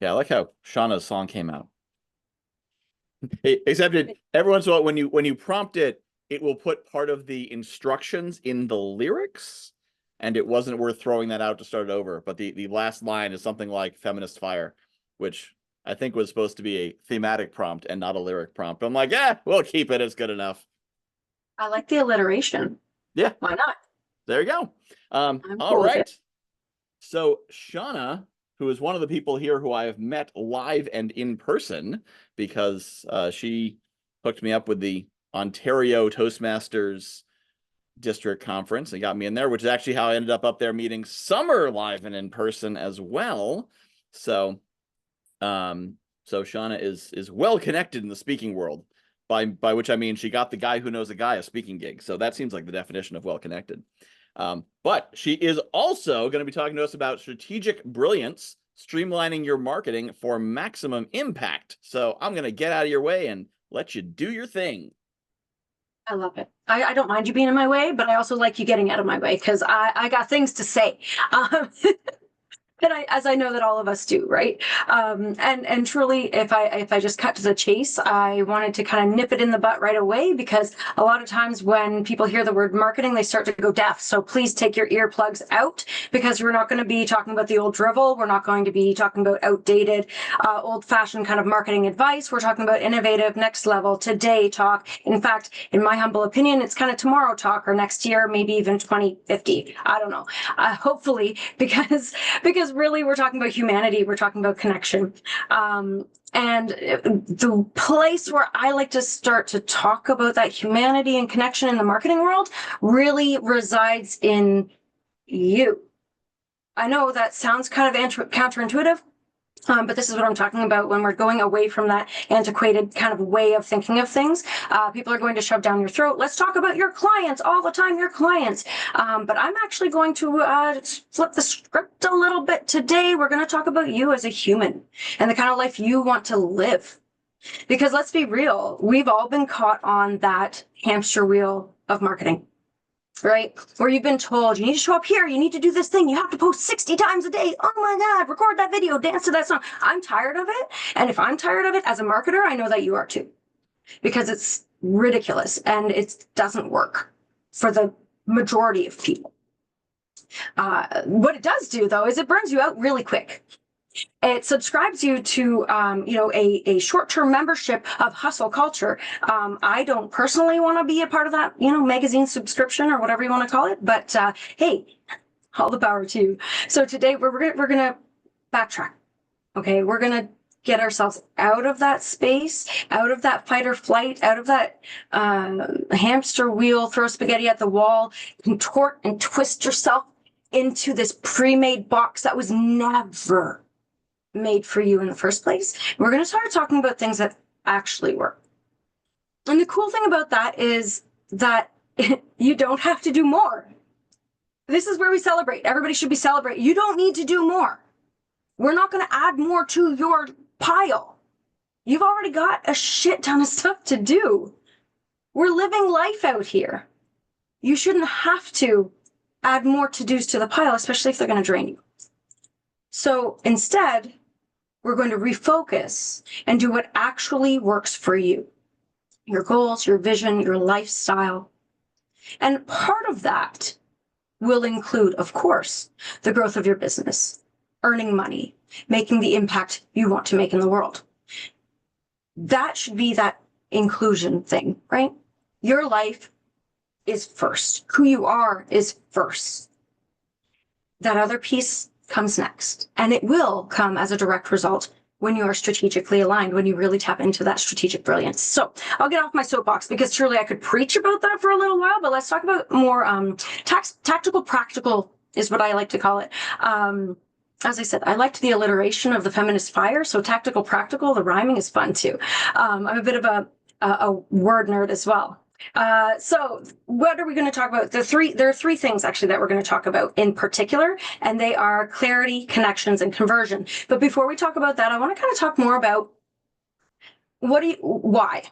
Yeah, I like how Shauna's song came out. Except every once in a while when you prompt it, it will put part of the instructions in the lyrics, and it wasn't worth throwing that out to start it over. But the last line is something like "feminist fire," which I think was supposed to be a thematic prompt and not a lyric prompt. I'm like, yeah, we'll keep it. It's good enough. I like the alliteration. Yeah, Why not? there you go. I'm All cool with right. it. So Shauna, who is one of the people here who I have met live and in person, because she hooked me up with the Ontario Toastmasters District Conference and got me in there, which is actually how I ended up there meeting Summer live and in person as well. So, so Shauna is well connected in the speaking world, by which I mean she got the guy who knows a guy a speaking gig. So that seems like the definition of well connected. But she is also going to be talking to us about strategic brilliance, streamlining your marketing for maximum impact. So I'm going to get out of your way and let you do your thing. I love it. I don't mind you being in my way, but I also like you getting out of my way because I got things to say. And as I know that all of us do, right? And truly, if I just cut to the chase, I wanted to kind of nip it in the butt right away, because a lot of times when people hear the word marketing, they start to go deaf. So please take your earplugs out, because we're not going to be talking about the old drivel. We're not going to be talking about outdated, old-fashioned kind of marketing advice. We're talking about innovative, next level, today talk. In fact, in my humble opinion, it's kind of tomorrow talk, or next year, maybe even 2050. I don't know. Hopefully, because really we're talking about humanity, we're talking about connection. And the place where I like to start to talk about that humanity and connection in the marketing world really resides in you. I know that sounds kind of counterintuitive, but this is what I'm talking about when we're going away from that antiquated kind of way of thinking of things. People are going to shove down your throat. Let's talk about your clients all the time, your clients. But I'm actually going to flip the script a little bit today. We're going to talk about you as a human and the kind of life you want to live. Because let's be real, we've all been caught on that hamster wheel of marketing. Right? Where you've been told you need to show up here, you need to do this thing, you have to post 60 times a day. Oh my God, record that video, dance to that song. I'm tired of it. And if I'm tired of it as a marketer, I know that you are too, because it's ridiculous and it doesn't work for the majority of people. What it does do, though, is it burns you out really quick. It subscribes you to, a short-term membership of hustle culture. I don't personally want to be a part of that, magazine subscription or whatever you want to call it. But hey, all the power to you. So today we're gonna backtrack. Okay, we're gonna get ourselves out of that space, out of that fight or flight, out of that hamster wheel, throw spaghetti at the wall, contort and twist yourself into this pre-made box that was never made for you in the first place. We're going to start talking about things that actually work. And the cool thing about that is that you don't have to do more. This is where we celebrate. Everybody should be celebrating. You don't need to do more. We're not going to add more to your pile. You've already got a shit ton of stuff to do. We're living life out here. You shouldn't have to add more to-dos to the pile, especially if they're going to drain you. So instead, we're going to refocus and do what actually works for you. Your goals, your vision, your lifestyle. And part of that will include, of course, the growth of your business, earning money, making the impact you want to make in the world. That should be that inclusion thing, right? Your life is first. Who you are is first. That other piece comes next, and it will come as a direct result when you are strategically aligned, when you really tap into that strategic brilliance. So I'll get off my soapbox, because truly I could preach about that for a little while, but let's talk about more tactical practical is what I like to call it. As I said, I liked the alliteration of the feminist fire, so tactical practical, the rhyming is fun too. I'm a bit of a word nerd as well. So what are we going to talk about? There are three things actually that we're going to talk about in particular, and they are clarity, connections, and conversion. But before we talk about that, I want to kind of talk more about why,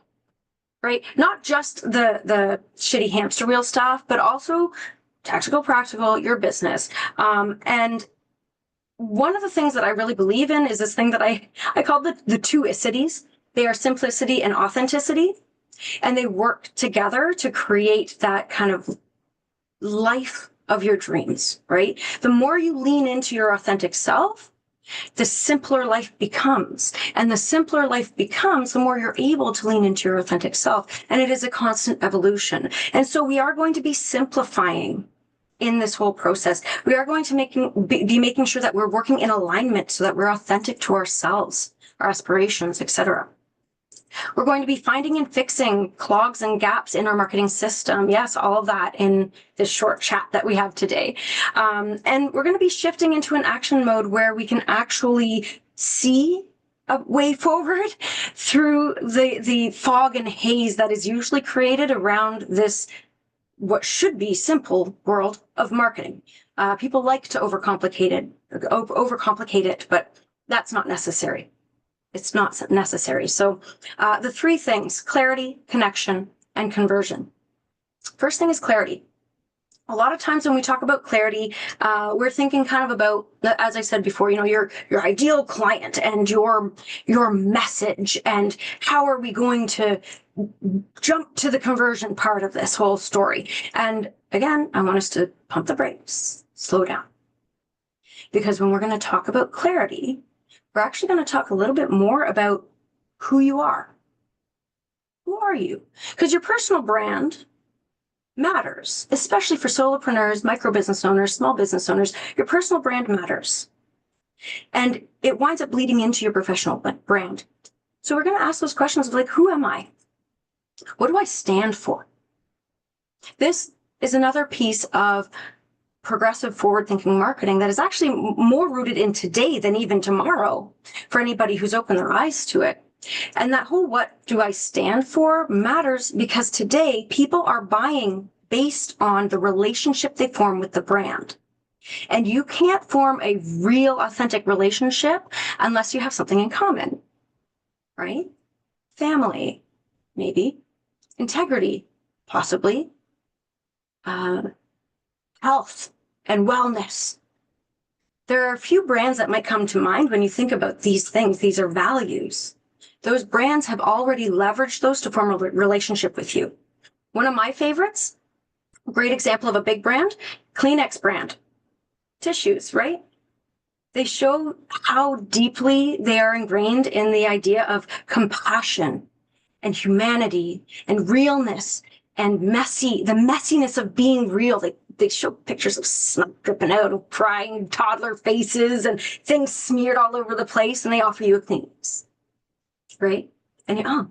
right? Not just the shitty hamster wheel stuff, but also tactical, practical, your business. And one of the things that I really believe in is this thing that I call the two cities. They are simplicity and authenticity, and they work together to create that kind of life of your dreams, right? The more you lean into your authentic self, the simpler life becomes. And the simpler life becomes, the more you're able to lean into your authentic self. And it is a constant evolution. And so we are going to be simplifying in this whole process. We are going to be making sure that we're working in alignment so that we're authentic to ourselves, our aspirations, etc. We're going to be finding and fixing clogs and gaps in our marketing system. Yes, all of that in this short chat that we have today. And we're going to be shifting into an action mode where we can actually see a way forward through the fog and haze that is usually created around this, what should be simple world of marketing. People like to overcomplicate it, but that's not necessary. It's not necessary. So the three things: clarity, connection, and conversion. First thing is clarity. A lot of times when we talk about clarity, we're thinking kind of about, as I said before, your ideal client and your message, and how are we going to jump to the conversion part of this whole story. And again, I want us to pump the brakes, slow down. Because when we're going to talk about clarity, we're actually going to talk a little bit more about who you are. Who are you? Because your personal brand matters, especially for solopreneurs, micro business owners, small business owners. Your personal brand matters. And it winds up bleeding into your professional brand. So we're going to ask those questions of, like, who am I? What do I stand for? This is another piece of progressive, forward-thinking marketing that is actually more rooted in today than even tomorrow for anybody who's opened their eyes to it. And that whole "what do I stand for" matters because today people are buying based on the relationship they form with the brand. And you can't form a real, authentic relationship unless you have something in common, right? Family, maybe. Integrity, possibly. Health and wellness. There are a few brands that might come to mind when you think about these things. These are values. Those brands have already leveraged those to form a relationship with you. One of my favorites, a great example of a big brand, Kleenex brand. Tissues, right? They show how deeply they are ingrained in the idea of compassion and humanity and realness and the messiness of being real. They show pictures of snot dripping out, of crying toddler faces and things smeared all over the place, and they offer you a Kleenex, right? And you, oh,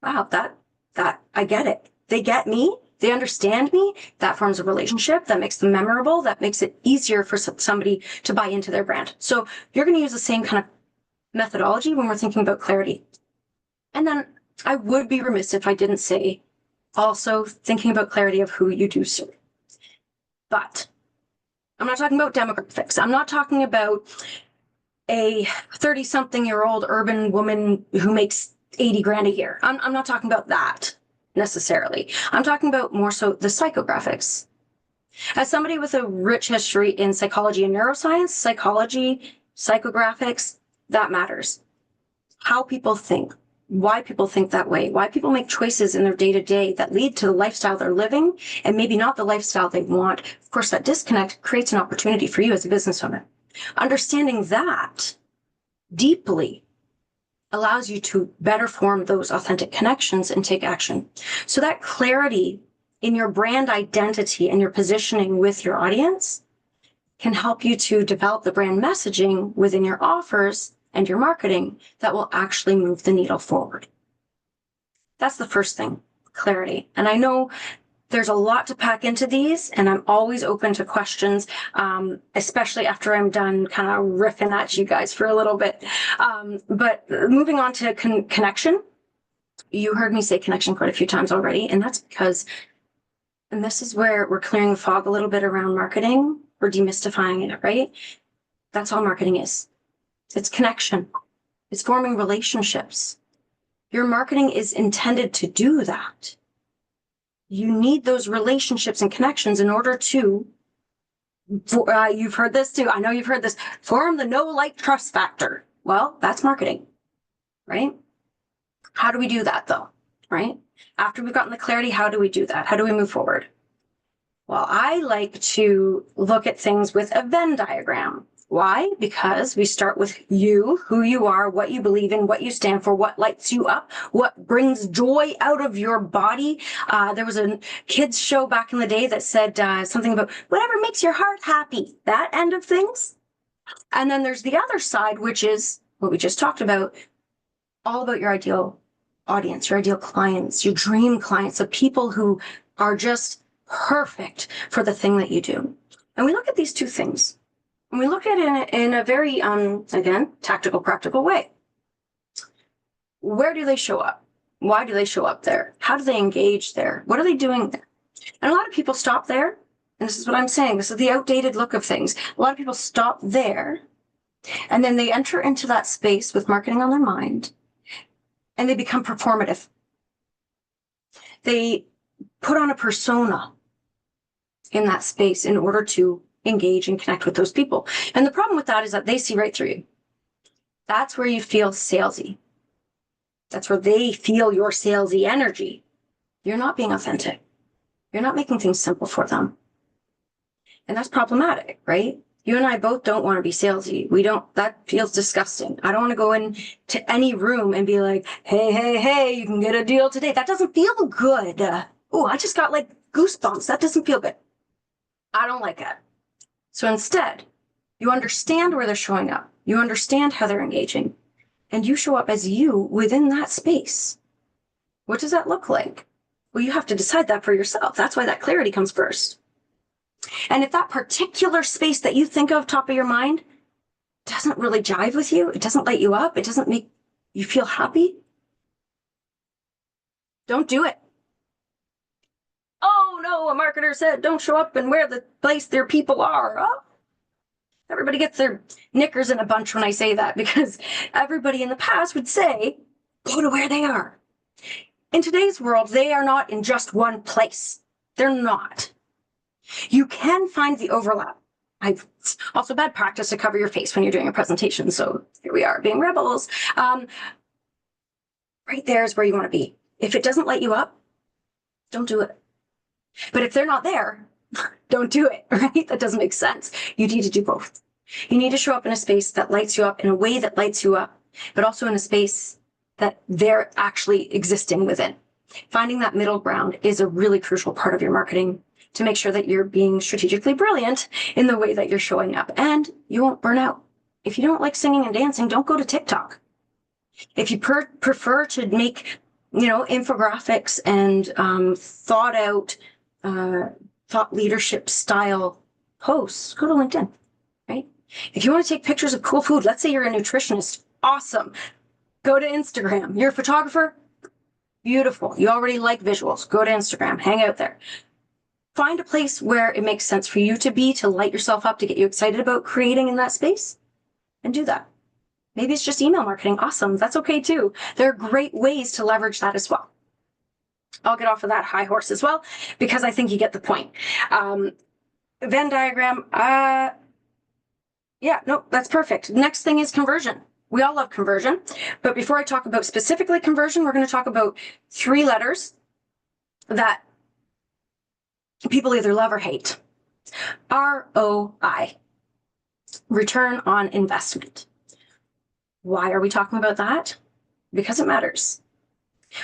wow, that I get it. They get me. They understand me. That forms a relationship. That makes them memorable. That makes it easier for somebody to buy into their brand. So you're going to use the same kind of methodology when we're thinking about clarity. And then I would be remiss if I didn't say also thinking about clarity of who you do serve. But I'm not talking about demographics. I'm not talking about a 30-something-year-old urban woman who makes 80 grand a year. I'm not talking about that necessarily. I'm talking about more so the psychographics. As somebody with a rich history in psychology and neuroscience, psychology, psychographics, that matters. How people think, why people think that way, why people make choices in their day-to-day that lead to the lifestyle they're living and maybe not the lifestyle they want. Of course, that disconnect creates an opportunity for you as a business owner. Understanding that deeply allows you to better form those authentic connections and take action. So that clarity in your brand identity and your positioning with your audience can help you to develop the brand messaging within your offers and your marketing that will actually move the needle forward. That's the first thing, clarity. And I know there's a lot to pack into these, and I'm always open to questions, especially after I'm done kind of riffing at you guys for a little bit. But moving on to connection, you heard me say connection quite a few times already, and that's because, and this is where we're clearing the fog a little bit around marketing, we're demystifying it, right? That's all marketing is. It's connection. It's forming relationships. Your marketing is intended to do that. You need those relationships and connections in order to You've heard this too. I know you've heard this. Form the know, like, trust factor. Well, that's marketing, right? How do we do that though, right? After we've gotten the clarity, how do we do that? How do we move forward? Well, I like to look at things with a Venn diagram. Why? Because we start with you, who you are, what you believe in, what you stand for, what lights you up, what brings joy out of your body. There was a kids show back in the day that said something about whatever makes your heart happy, that end of things. And then there's the other side, which is what we just talked about, all about your ideal audience, your ideal clients, your dream clients, the people who are just perfect for the thing that you do. And we look at these two things, and we look at it in a very, again, tactical, practical way. Where do they show up? Why do they show up there? How do they engage there? What are they doing there? And a lot of people stop there. And this is what I'm saying. This is the outdated look of things. A lot of people stop there, and then they enter into that space with marketing on their mind, and they become performative. They put on a persona in that space in order to engage and connect with those people. And the problem with that is that they see right through you. That's where you feel salesy. That's where they feel your salesy energy. You're not being authentic. You're not making things simple for them. And that's problematic, right? You and I both don't want to be salesy. That feels disgusting. I don't want to go into any room and be like, hey, you can get a deal today. That doesn't feel good. I just got like goosebumps. That doesn't feel good. I don't like it. So instead, you understand where they're showing up. You understand how they're engaging, and you show up as you within that space. What does that look like? Well, you have to decide that for yourself. That's why that clarity comes first. And if that particular space that you think of top of your mind doesn't really jive with you, it doesn't light you up, it doesn't make you feel happy, don't do it. Oh no, a marketer said don't show up and where the place their people are. Oh. Everybody gets their knickers in a bunch when I say that, because everybody in the past would say, go to where they are. In today's world, they are not in just one place. They're not. You can find the overlap. I've also bad practice to cover your face when you're doing a presentation. So here we are being rebels. Right there is where you want to be. If it doesn't light you up, don't do it. But if they're not there, don't do it, right? That doesn't make sense. You need to do both. You need to show up in a space that lights you up in a way that lights you up, but also in a space that they're actually existing within. Finding that middle ground is a really crucial part of your marketing to make sure that you're being strategically brilliant in the way that you're showing up, and you won't burn out. If you don't like singing and dancing, don't go to TikTok. If you prefer to make, infographics and thought out, thought leadership style posts, go to LinkedIn, right? If you want to take pictures of cool food, let's say you're a nutritionist, awesome. Go to Instagram. You're a photographer, beautiful. You already like visuals, go to Instagram, hang out there. Find a place where it makes sense for you to be, to light yourself up, to get you excited about creating in that space, and do that. Maybe it's just email marketing. Awesome. That's okay too. There are great ways to leverage that as well. I'll get off of that high horse as well, because I think you get the point. Venn diagram. That's perfect. Next thing is conversion. We all love conversion. But before I talk about specifically conversion, we're going to talk about 3 letters that people either love or hate. ROI, return on investment. Why are we talking about that? Because it matters.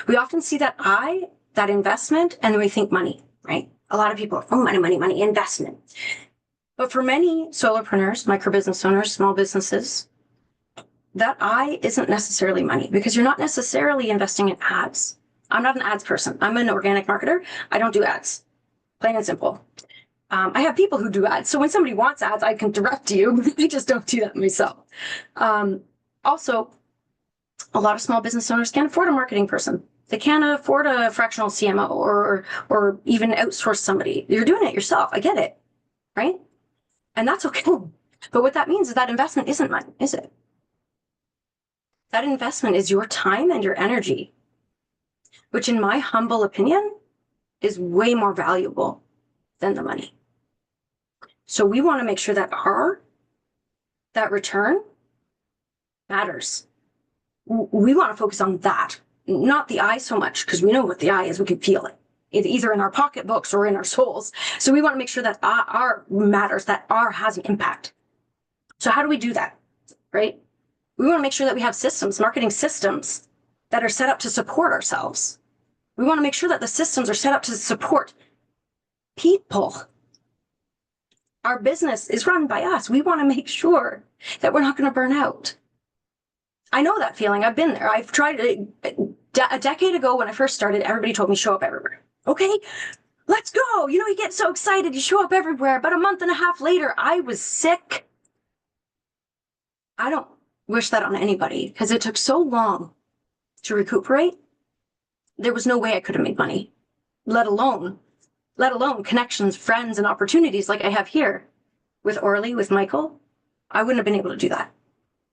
We often see that investment, and then we think money, right? A lot of people are, money, investment. But for many solopreneurs, micro business owners, small businesses, that I isn't necessarily money, because you're not necessarily investing in ads. I'm not an ads person. I'm an organic marketer. I don't do ads. Plain and simple. I have people who do ads. So when somebody wants ads, I can direct you. I just don't do that myself. Also, a lot of small business owners can't afford a marketing person. They can't afford a fractional CMO or even outsource somebody. You're doing it yourself. I get it, right? And that's okay. But what that means is that investment isn't money, is it? That investment is your time and your energy, which in my humble opinion is way more valuable than the money. So we want to make sure that that return matters. We want to focus on that, not the I so much, because we know what the I is. We can feel it. It's either in our pocketbooks or in our souls. So we want to make sure that our matters, that our has an impact. So how do we do that, right? We want to make sure that we have systems, marketing systems that are set up to support ourselves. We want to make sure that the systems are set up to support people. Our business is run by us. We want to make sure that we're not going to burn out. I know that feeling. I've been there. I've tried it. A decade ago when I first started, everybody told me show up everywhere. Okay, let's go. You get so excited. You show up everywhere. But a month and a half later, I was sick. I don't wish that on anybody because it took so long to recuperate. There was no way I could have made money, let alone connections, friends, and opportunities like I have here with Orly, with Michael. I wouldn't have been able to do that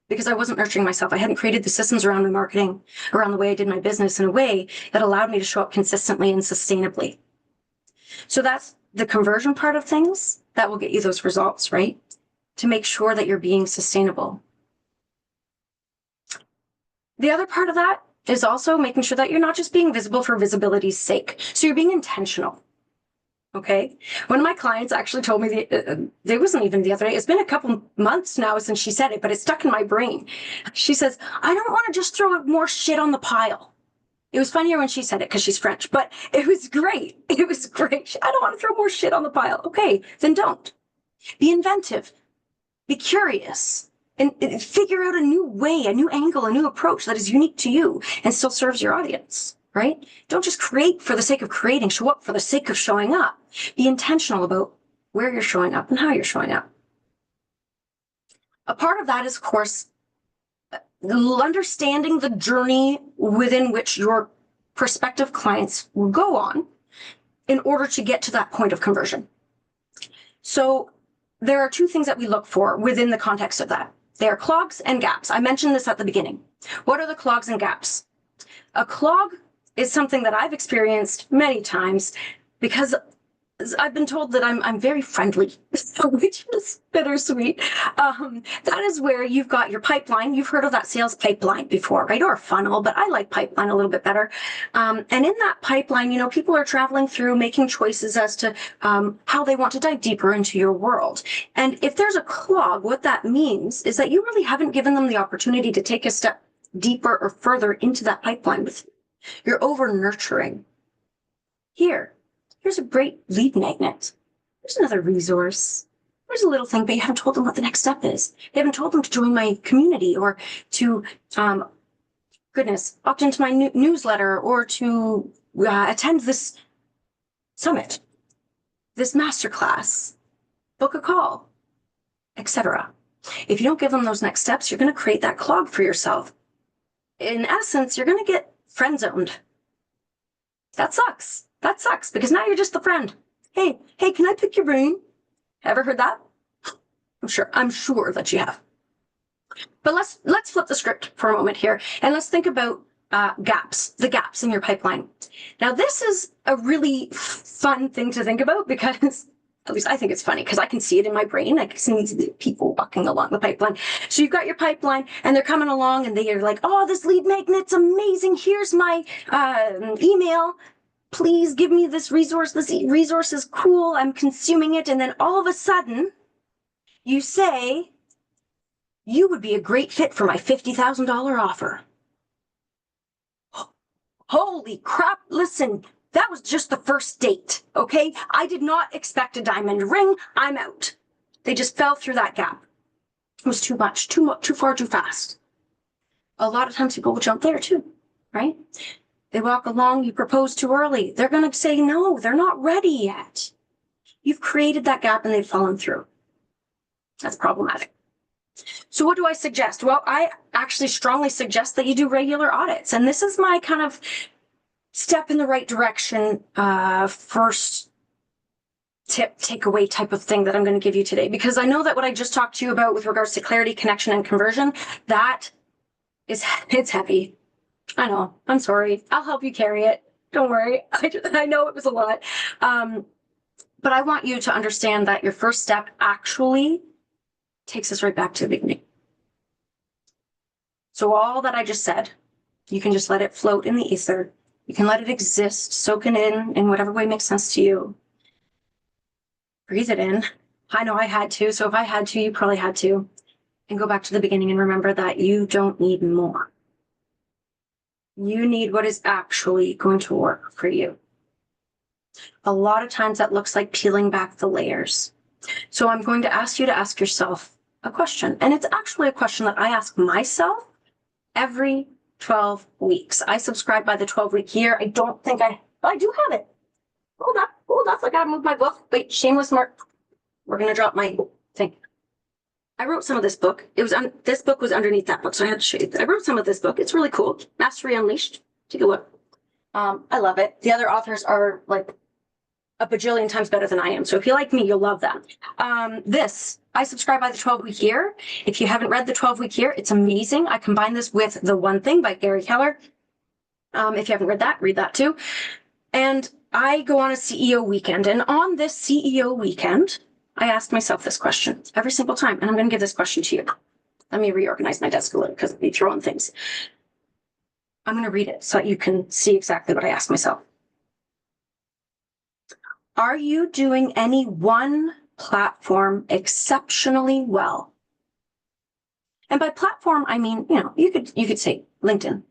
because I wasn't nurturing myself. I hadn't created the systems around my marketing, around the way I did my business in a way that allowed me to show up consistently and sustainably. So that's the conversion part of things that will get you those results, right? To make sure that you're being sustainable. The other part of that is also making sure that you're not just being visible for visibility's sake. So you're being intentional. Okay. One of my clients actually told me it wasn't even the other day. It's been a couple months now since she said it, but it's stuck in my brain. She says, I don't want to just throw more shit on the pile. It was funnier when she said it because she's French, but it was great. It was great. I don't want to throw more shit on the pile. Okay, then don't. Be inventive. Be curious. And figure out a new way, a new angle, a new approach that is unique to you and still serves your audience. Right? Don't just create for the sake of creating. Show up for the sake of showing up. Be intentional about where you're showing up and how you're showing up. A part of that is, of course, understanding the journey within which your prospective clients will go on in order to get to that point of conversion. So there are two things that we look for within the context of that. They are clogs and gaps. I mentioned this at the beginning. What are the clogs and gaps? A clog is something that I've experienced many times because I've been told that I'm very friendly, which is bittersweet. That is where you've got your pipeline. You've heard of that sales pipeline before, right? Or a funnel, but I like pipeline a little bit better. And in that pipeline, people are traveling through, making choices as to how they want to dive deeper into your world. And if there's a clog, what that means is that you really haven't given them the opportunity to take a step deeper or further into that pipeline with you. You're over nurturing. Here's a great lead magnet. There's another resource. There's a little thing, but you haven't told them what the next step is. You haven't told them to join my community or to, opt into my newsletter or to attend this summit, this masterclass, book a call, etc. If you don't give them those next steps, you're going to create that clog for yourself. In essence, you're going to get friend zoned. That sucks. That sucks because now you're just the friend. Hey, can I pick your brain? Ever heard that? I'm sure that you have. But let's flip the script for a moment here and let's think about the gaps in your pipeline. Now, this is a really fun thing to think about because at least I think it's funny because I can see it in my brain. I can see people walking along the pipeline. So you've got your pipeline and they're coming along and they are like, oh, this lead magnet's amazing. Here's my email. Please give me this resource. This resource is cool. I'm consuming it. And then all of a sudden you say, you would be a great fit for my $50,000 offer. Holy crap. Listen, that was just the first date. Okay. I did not expect a diamond ring. I'm out. They just fell through that gap. It was too much, too far, too fast. A lot of times people will jump there too, right? They walk along, you propose too early. They're going to say, no, they're not ready yet. You've created that gap and they've fallen through. That's problematic. So what do I suggest? Well, I actually strongly suggest that you do regular audits. And this is my kind of step in the right direction, first tip, takeaway type of thing that I'm going to give you today. Because I know that what I just talked to you about with regards to clarity, connection, and conversion, it's heavy. I know. I'm sorry. I'll help you carry it. Don't worry. I know it was a lot. But I want you to understand that your first step actually takes us right back to the beginning. So all that I just said, you can just let it float in the ether. You can let it exist, soak it in whatever way makes sense to you. Breathe it in. I know I had to, so if I had to, you probably had to. And go back to the beginning and remember that you don't need more. You need what is actually going to work for you. A lot of times that looks like peeling back the layers. So I'm going to ask you to ask yourself a question. And it's actually a question that I ask myself every 12 weeks. I subscribe by the 12-week year. I don't think I do have it. Hold up. I gotta move my book. Wait, shameless mark. We're gonna drop my thing. I wrote some of this book. This book was underneath that book, so I had to show you. I wrote some of this book. It's really cool. Mastery Unleashed. Take a look. I love it. The other authors are like a bajillion times better than I am. So if you like me, you'll love them. I subscribe by the 12-week year. If you haven't read the 12-week year, it's amazing. I combine this with The One Thing by Gary Keller. If you haven't read that, read that too. And I go on a CEO weekend. And on this CEO weekend, I ask myself this question every single time. And I'm going to give this question to you. Let me reorganize my desk a little because we throw in things. I'm going to read it so that you can see exactly what I ask myself. Are you doing any one platform exceptionally well? And by platform, I mean, you could say LinkedIn,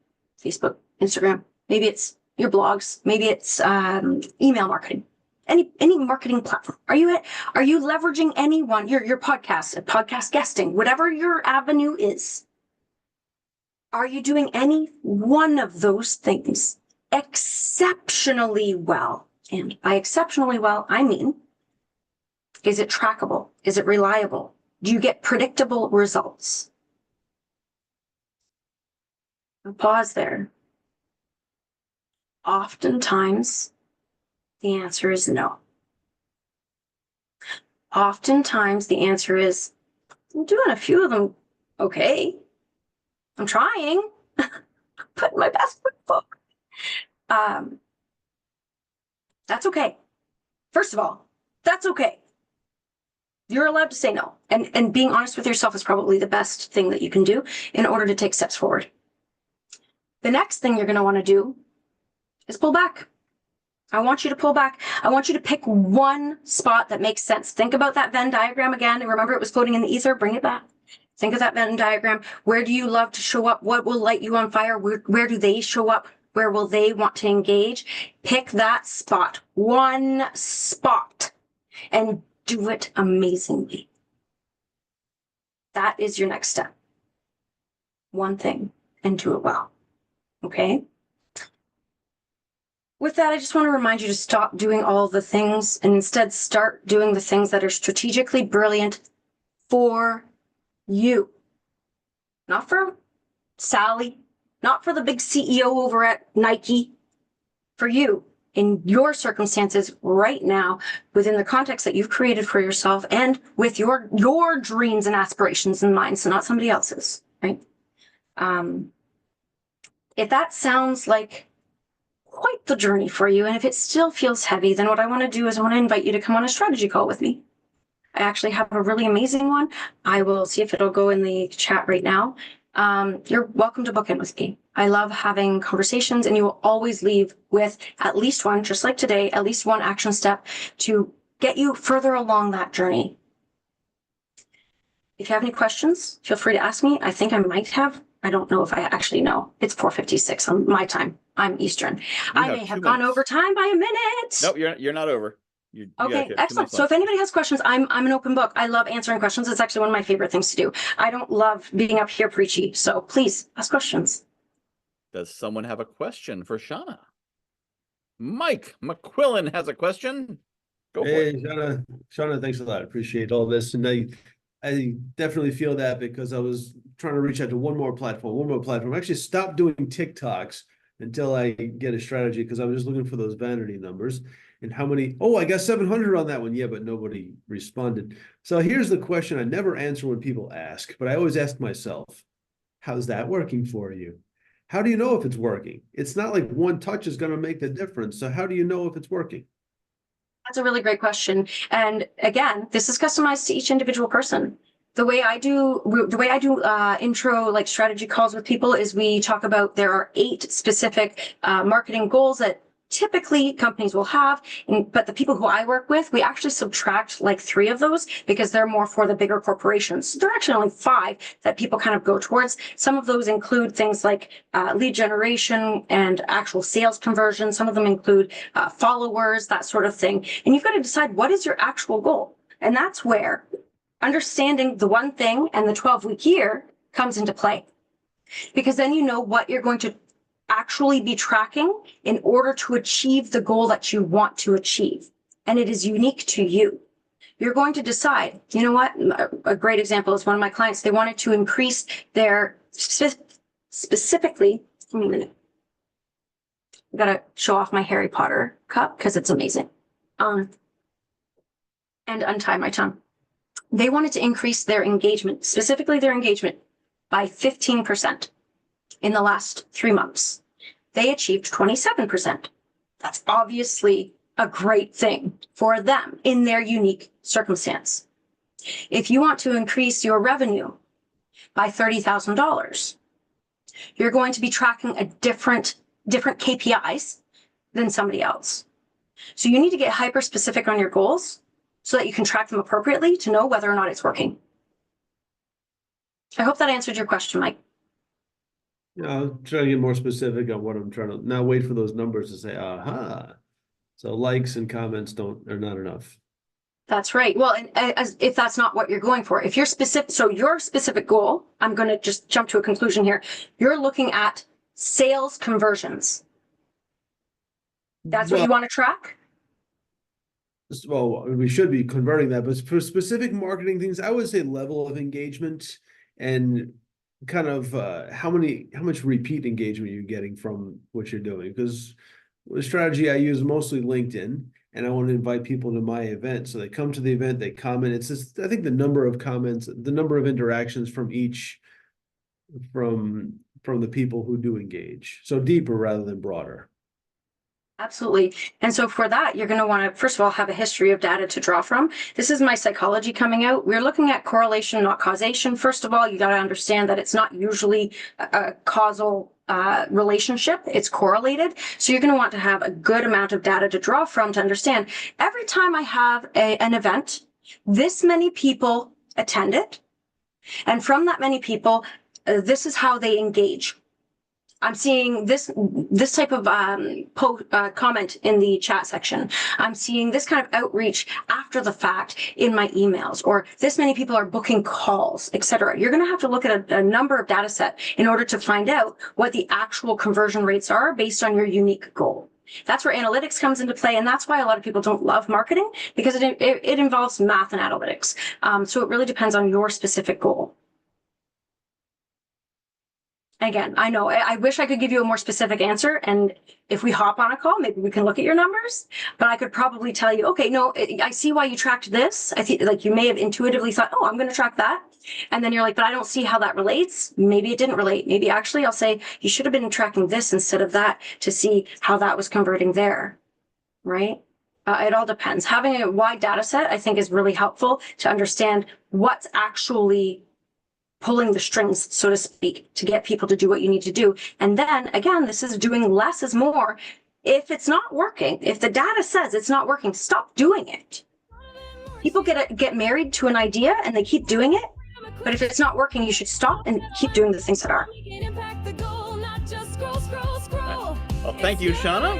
Facebook, Instagram. Maybe it's your blogs. Maybe it's email marketing. Any marketing platform. Are you leveraging any one? Your podcast guesting, whatever your avenue is. Are you doing any one of those things exceptionally well? And by exceptionally well, I mean, is it trackable? Is it reliable? Do you get predictable results? I'll pause there. Oftentimes, the answer is no. Oftentimes, the answer is, I'm doing a few of them okay. I'm trying. Putting my best foot forward. That's okay. First of all, that's okay. You're allowed to say no. And being honest with yourself is probably the best thing that you can do in order to take steps forward. The next thing you're going to want to do is pull back. I want you to pull back. I want you to pick one spot that makes sense. Think about that Venn diagram again. And remember, it was floating in the ether. Bring it back. Think of that Venn diagram. Where do you love to show up? What will light you on fire? Where do they show up? Where will they want to engage? Pick that spot, one spot, and do it amazingly. That is your next step. One thing and do it well. Okay? With that, I just want to remind you to stop doing all the things and instead start doing the things that are strategically brilliant for you. Not for Sally, not for the big CEO over at Nike, for you in your circumstances right now, within the context that you've created for yourself and with your dreams and aspirations in mind, so not somebody else's, right? If that sounds like quite the journey for you, and if it still feels heavy, then what I want to do is I want to invite you to come on a strategy call with me. I actually have a really amazing one. I will see if it'll go in the chat right now. You're welcome to book in with me. I love having conversations, and you will always leave with at least one, just like today, at least one action step to get you further along that journey. If you have any questions, feel free to ask me. I think I might have. I don't know if I actually know. It's 4:56 on my time. I'm Eastern. I may have gone over time by a minute. Nope, you're not over. Okay, excellent. So if anybody has questions, I'm an open book. I love answering questions. It's actually one of my favorite things to do. I don't love being up here preachy. So please ask questions. Does someone have a question for Shauna? Mike McQuillan has a question. Go for it. Shauna, thanks a lot. Appreciate all this. And I definitely feel that because I was trying to reach out to one more platform. I actually stopped doing TikToks until I get a strategy because I was just looking for those vanity numbers. And how many? Oh, I got 700 on that one. Yeah, but nobody responded. So here's the question I never answer when people ask, but I always ask myself, how's that working for you? How do you know if it's working? It's not like one touch is going to make the difference. So how do you know if it's working? That's a really great question. And again, this is customized to each individual person. The way I do intro like strategy calls with people is we talk about there are 8 specific marketing goals that typically companies will have, but the people who I work with, we actually subtract like 3 of those because they're more for the bigger corporations. There are actually only 5 that people kind of go towards. Some of those include things like lead generation and actual sales conversion. Some of them include followers, that sort of thing. And you've got to decide what is your actual goal. And that's where understanding the one thing and the 12-week year comes into play, because then you know what you're going to actually be tracking in order to achieve the goal that you want to achieve. And it is unique to you. You're going to decide, you know what? A great example is one of my clients. They wanted to increase their specifically, give me a minute. I gotta show off my Harry Potter cup because it's amazing. And untie my tongue. They wanted to increase their engagement, specifically their engagement, by 15% in the last 3 months. They achieved 27%. That's obviously a great thing for them in their unique circumstance. If you want to increase your revenue by $30,000, you're going to be tracking a different KPIs than somebody else. So you need to get hyper specific on your goals so that you can track them appropriately to know whether or not it's working. I hope that answered your question, Mike. Yeah, I'll try to get more specific on what I'm trying to, now wait for those numbers to say, aha. So likes and comments are not enough. That's right. Well, and if that's not what you're going for, if you're specific, so your specific goal, I'm going to just jump to a conclusion here. You're looking at sales conversions. That's what you want to track? Well, we should be converting that, but for specific marketing things, I would say level of engagement and kind of how much repeat engagement you're getting from what you're doing. Because the strategy I use mostly LinkedIn, and I want to invite people to my event. So they come to the event, they comment. It's just, I think the number of comments, the number of interactions from the people who do engage. So deeper rather than broader. Absolutely. And so for that, you're going to want to, first of all, have a history of data to draw from. This is my psychology coming out. We're looking at correlation, not causation. First of all, you got to understand that it's not usually a causal relationship. It's correlated. So you're going to want to have a good amount of data to draw from to understand every time I have an event, this many people attend it. And from that many people, this is how they engage. I'm seeing this type of comment in the chat section. I'm seeing this kind of outreach after the fact in my emails, or this many people are booking calls, etc. You're going to have to look at a number of data set in order to find out what the actual conversion rates are based on your unique goal. That's where analytics comes into play, and that's why a lot of people don't love marketing, because it involves math and analytics. So it really depends on your specific goal. Again, I know I wish I could give you a more specific answer, and if we hop on a call, maybe we can look at your numbers, but I could probably tell you, okay, no, I see why you tracked this. I think like you may have intuitively thought, oh, I'm going to track that. And then you're like, but I don't see how that relates. Maybe it didn't relate. Maybe actually I'll say you should have been tracking this instead of that to see how that was converting there, right? It all depends. Having a wide data set, I think, is really helpful to understand what's actually pulling the strings, so to speak, to get people to do what you need to do. And then again, this is doing less is more. If it's not working, if the data says it's not working, stop doing it. People get married to an idea and they keep doing it. But if it's not working, you should stop and keep doing the things that are. Well, thank you, Shauna.